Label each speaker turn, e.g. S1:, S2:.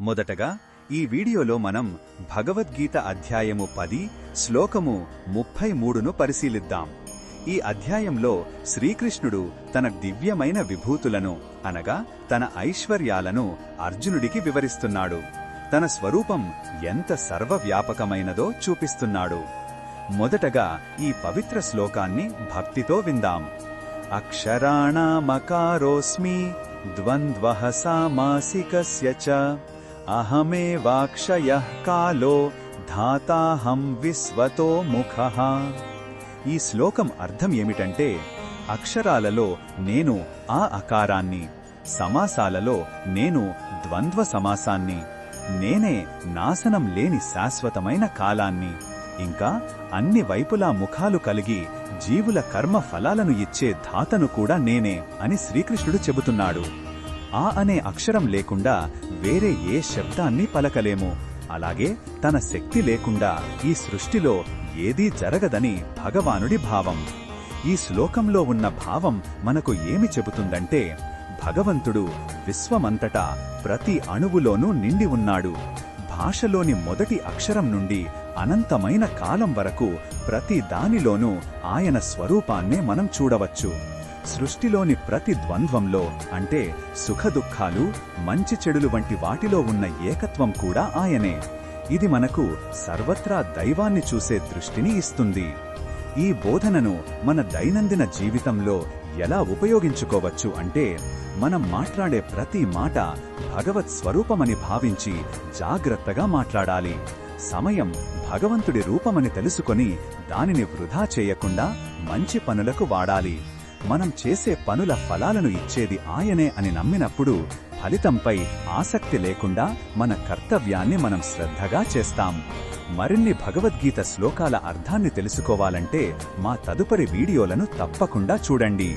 S1: మొదటగా ఈ వీడియోలో మనం భగవద్గీత అధ్యాయము 10 శ్లోకము 33ను పరిశీలిద్దాం. ఈ అధ్యాయంలో శ్రీకృష్ణుడు తన దివ్యమైన విభూతులను అనగా తన ఐశ్వర్యాలను అర్జునుడికి వివరిస్తున్నాడు. తన స్వరూపం ఎంత సర్వవ్యాపకమైనదో చూపిస్తున్నాడు. మొదటగా ఈ పవిత్ర శ్లోకాన్ని భక్తితో విందాం. అక్షరాణామకారోస్మి ద్వంద్వః సామాసికస్య చ అహమేవాక్షయః కాలో ధాతాహం విశ్వతో ముఖః. ఈ శ్లోకం అర్థం ఏమిటంటే, అక్షరాలలో నేను ఆ అకారాన్ని, సమాసాలలో నేను ద్వంద్వ సమాసాన్ని, నేనే నాశనం లేని శాశ్వతమైన కాలాన్ని, ఇంకా అన్ని వైపులా ముఖాలు కలిగి జీవుల కర్మ ఫలాలను ఇచ్చే ధాతను కూడా నేనే అని శ్రీకృష్ణుడు చెబుతున్నాడు. ఆ అనే అక్షరం లేకుండా వేరే ఏ శబ్దాన్ని పలకలేము. అలాగే తన శక్తి లేకుండా ఈ సృష్టిలో ఏదీ జరగదని భగవానుడి భావం. ఈ శ్లోకంలో ఉన్న భావం మనకు ఏమి చెబుతుందంటే, భగవంతుడు విశ్వమంతటా ప్రతి అణువులోనూ నిండి ఉన్నాడు. భాషలోని మొదటి అక్షరం నుండి అనంతమైన కాలం వరకు ప్రతి దానిలోనూ ఆయన స్వరూపాన్నే మనం చూడవచ్చు. సృష్టిలోని ప్రతి ద్వంద్వంలో, అంటే సుఖదుఖాలు, మంచి చెడులు వంటి వాటిలో ఉన్న ఏకత్వం కూడా ఆయనే. ఇది మనకు సర్వత్రా దైవాన్ని చూసే దృష్టిని ఇస్తుంది. ఈ బోధనను మన దైనందిన జీవితంలో ఎలా ఉపయోగించుకోవచ్చు అంటే, మనం మాట్లాడే ప్రతి మాట భగవత్ స్వరూపమని భావించి జాగ్రత్తగా మాట్లాడాలి. సమయం భగవంతుడి రూపమని తెలుసుకొని దానిని వృధా చేయకుండా మంచి పనులకు వాడాలి. మనం చేసే పనుల ఫలాలను ఇచ్చేది ఆయనే అని నమ్మినప్పుడు ఫలితంపై ఆసక్తి లేకుండా మన కర్తవ్యాన్ని మనం శ్రద్ధగా చేస్తాం. మరిన్ని భగవద్గీత శ్లోకాల అర్థాన్ని తెలుసుకోవాలంటే మా తదుపరి వీడియోలను తప్పకుండా చూడండి.